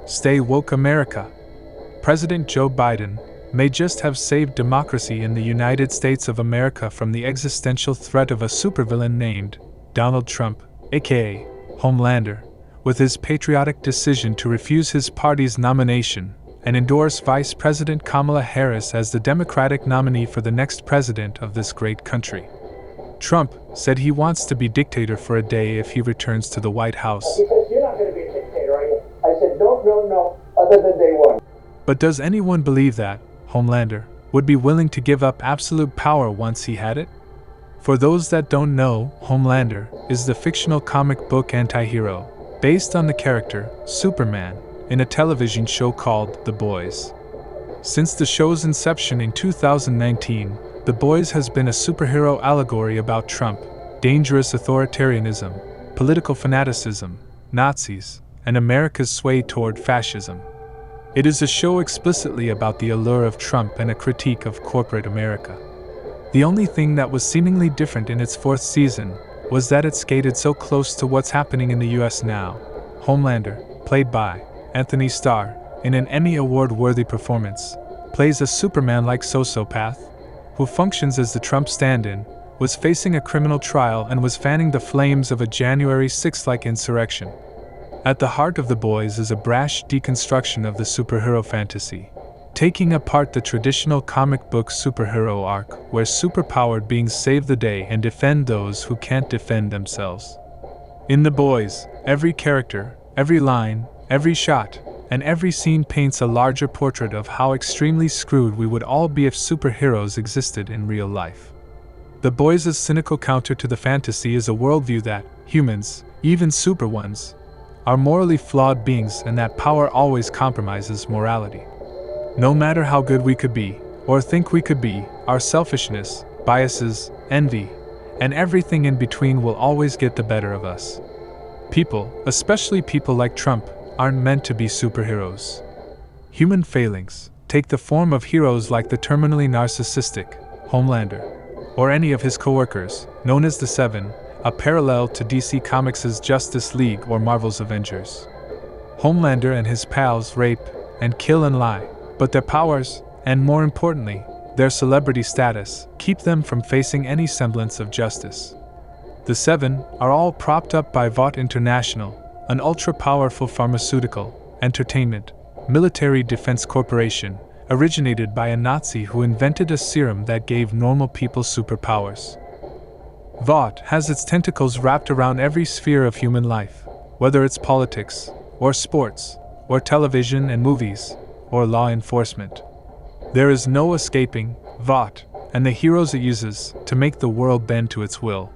Stay woke, America. President Joe Biden may just have saved democracy in the United States of America from the existential threat of a supervillain named Donald Trump, aka Homelander, with his patriotic decision to refuse his party's nomination and endorse Vice President Kamala Harris as the Democratic nominee for the next president of this great country. Trump said he wants to be dictator for a day if he returns to the White House. He says, "You're not going to be a dictator, are you?" I said, no, other than day one. But does anyone believe that Homelander would be willing to give up absolute power once he had it? For those that don't know, Homelander is the fictional comic book anti-hero based on the character Superman in a television show called The Boys. Since the show's inception in 2019, The Boys has been a superhero allegory about Trump, dangerous authoritarianism, political fanaticism, Nazis, and America's sway toward fascism. It is a show explicitly about the allure of Trump and a critique of corporate America. The only thing that was seemingly different in its fourth season was that it skated so close to what's happening in the US now. Homelander, played by Anthony Starr, in an Emmy Award-worthy performance, plays a Superman-like sociopath who functions as the Trump stand-in, was facing a criminal trial and was fanning the flames of a January 6th-like insurrection. At the heart of The Boys is a brash deconstruction of the superhero fantasy, taking apart the traditional comic book superhero arc where superpowered beings save the day and defend those who can't defend themselves. In The Boys, every character, every line, every shot, and every scene paints a larger portrait of how extremely screwed we would all be if superheroes existed in real life. The Boys' cynical counter to the fantasy is a worldview that humans, even super ones, are morally flawed beings and that power always compromises morality. No matter how good we could be, or think we could be, our selfishness, biases, envy, and everything in between will always get the better of us. People, especially people like Trump, aren't meant to be superheroes. Human failings take the form of heroes like the terminally narcissistic Homelander, or any of his co-workers, known as the Seven, a parallel to DC Comics' Justice League or Marvel's Avengers. Homelander and his pals rape and kill and lie, but their powers, and more importantly, their celebrity status, keep them from facing any semblance of justice. The Seven are all propped up by Vought International, an ultra-powerful pharmaceutical, entertainment, military defense corporation, originated by a Nazi who invented a serum that gave normal people superpowers. Vought has its tentacles wrapped around every sphere of human life, whether it's politics, or sports, or television and movies, or law enforcement. There is no escaping Vought and the heroes it uses to make the world bend to its will.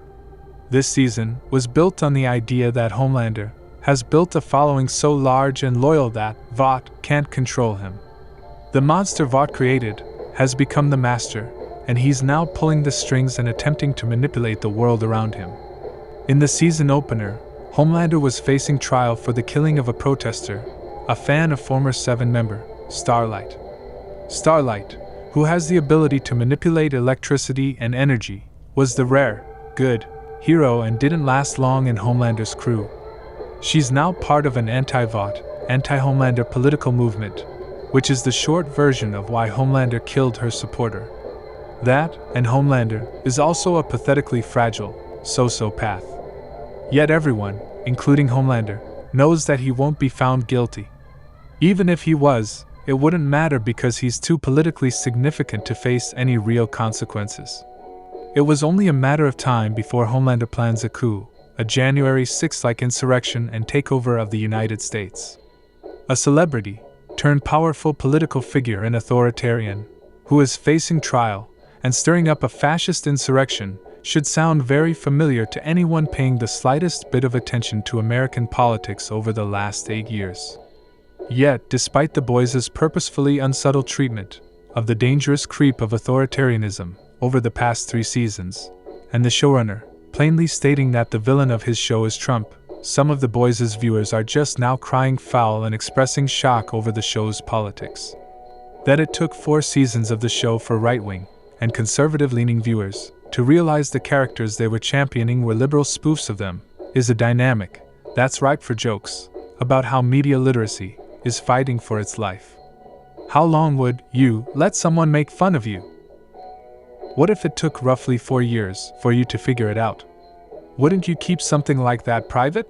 This season was built on the idea that Homelander has built a following so large and loyal that Vought can't control him. The monster Vought created has become the master, and he's now pulling the strings and attempting to manipulate the world around him. In the season opener, Homelander was facing trial for the killing of a protester, a fan of former Seven member, Starlight. Starlight, who has the ability to manipulate electricity and energy, was the rare, good hero and didn't last long in Homelander's crew. She's now part of an anti-Vought, anti-Homelander political movement, which is the short version of why Homelander killed her supporter. That, and Homelander, is also a pathetically fragile sociopath. Yet everyone, including Homelander, knows that he won't be found guilty. Even if he was, it wouldn't matter because he's too politically significant to face any real consequences. It was only a matter of time before Homelander plans a coup, a January 6th-like insurrection and takeover of the United States. A celebrity, turned powerful political figure and authoritarian, who is facing trial and stirring up a fascist insurrection, should sound very familiar to anyone paying the slightest bit of attention to American politics over the last 8 years. Yet, despite The Boys' purposefully unsubtle treatment of the dangerous creep of authoritarianism over the past 3 seasons, and the showrunner plainly stating that the villain of his show is Trump, some of The Boys' viewers are just now crying foul and expressing shock over the show's politics. That it took 4 seasons of the show for right-wing and conservative-leaning viewers to realize the characters they were championing were liberal spoofs of them is a dynamic that's ripe for jokes about how media literacy is fighting for its life. How long would you let someone make fun of you? What if it took roughly 4 years for you to figure it out? Wouldn't you keep something like that private?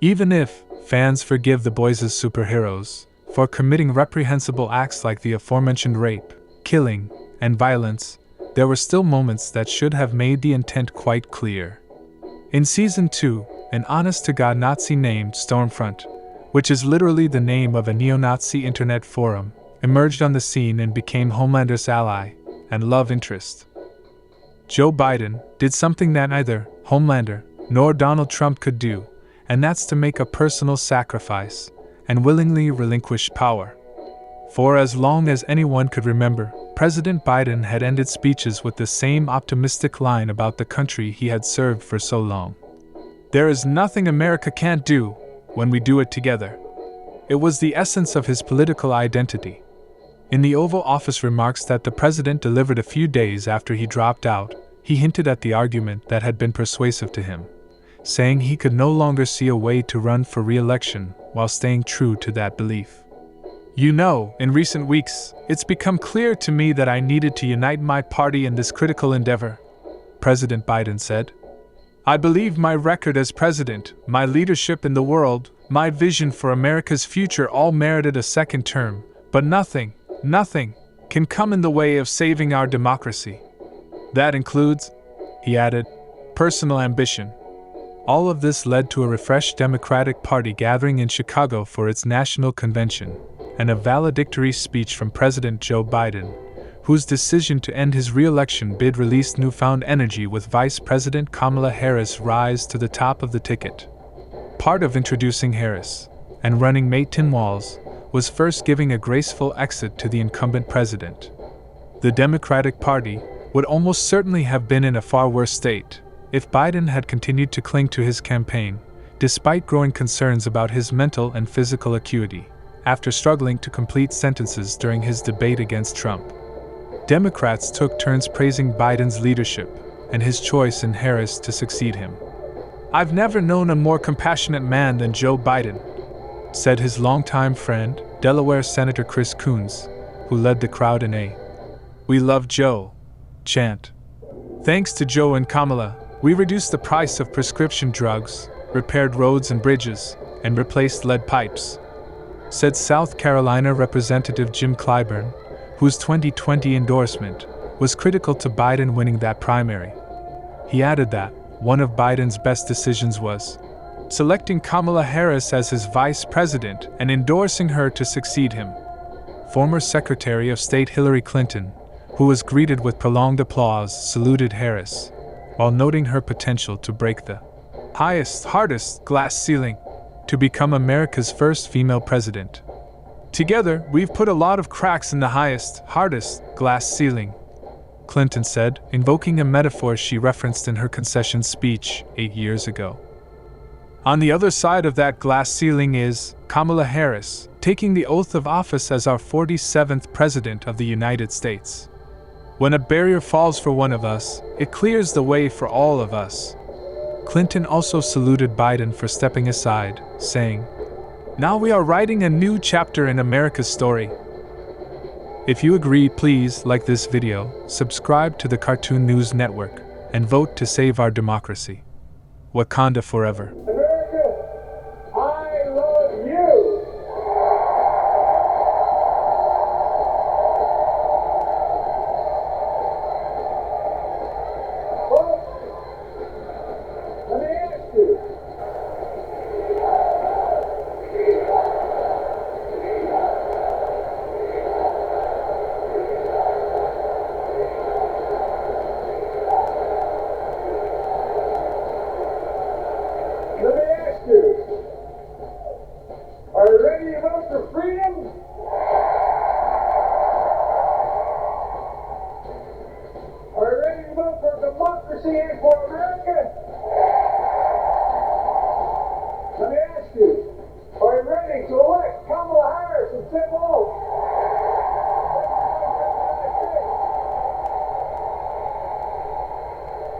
Even if fans forgive the boys as superheroes for committing reprehensible acts like the aforementioned rape, killing, and violence, there were still moments that should have made the intent quite clear. In Season 2, an honest-to-God Nazi named Stormfront, which is literally the name of a neo-Nazi internet forum, emerged on the scene and became Homelander's ally and love interest. Joe Biden did something that neither Homelander nor Donald Trump could do, and that's to make a personal sacrifice and willingly relinquish power. For as long as anyone could remember, President Biden had ended speeches with the same optimistic line about the country he had served for so long. There is nothing America can't do when we do it together. It was the essence of his political identity. In the Oval Office remarks that the president delivered a few days after he dropped out, he hinted at the argument that had been persuasive to him, saying he could no longer see a way to run for re-election while staying true to that belief. You know, in recent weeks, it's become clear to me that I needed to unite my party in this critical endeavor, President Biden said. I believe my record as president, my leadership in the world, my vision for America's future all merited a second term, but nothing can come in the way of saving our democracy. That includes, he added, personal ambition. All of this led to a refreshed Democratic Party gathering in Chicago for its national convention, and a valedictory speech from President Joe Biden, whose decision to end his re-election bid released newfound energy with Vice President Kamala Harris rise to the top of the ticket. Part of introducing Harris and running mate Tim Walz was first giving a graceful exit to the incumbent president. The Democratic Party would almost certainly have been in a far worse state if Biden had continued to cling to his campaign, despite growing concerns about his mental and physical acuity, after struggling to complete sentences during his debate against Trump. Democrats took turns praising Biden's leadership and his choice in Harris to succeed him. I've never known a more compassionate man than Joe Biden, said his longtime friend, Delaware Senator Chris Coons, who led the crowd in a "We love Joe" chant. Thanks to Joe and Kamala, we reduced the price of prescription drugs, repaired roads and bridges, and replaced lead pipes, said South Carolina Representative Jim Clyburn, whose 2020 endorsement was critical to Biden winning that primary. He added that one of Biden's best decisions was selecting Kamala Harris as his vice president and endorsing her to succeed him. Former Secretary of State Hillary Clinton, who was greeted with prolonged applause, saluted Harris, while noting her potential to break the hardest glass ceiling to become America's first female president. Together, we've put a lot of cracks in the hardest glass ceiling, Clinton said, invoking a metaphor she referenced in her concession speech 8 years ago. On the other side of that glass ceiling is Kamala Harris, taking the oath of office as our 47th President of the United States. When a barrier falls for one of us, it clears the way for all of us. Clinton also saluted Biden for stepping aside, saying, "Now we are writing a new chapter in America's story." If you agree, please like this video, subscribe to the Cartoon News Network, and vote to save our democracy. Wakanda forever.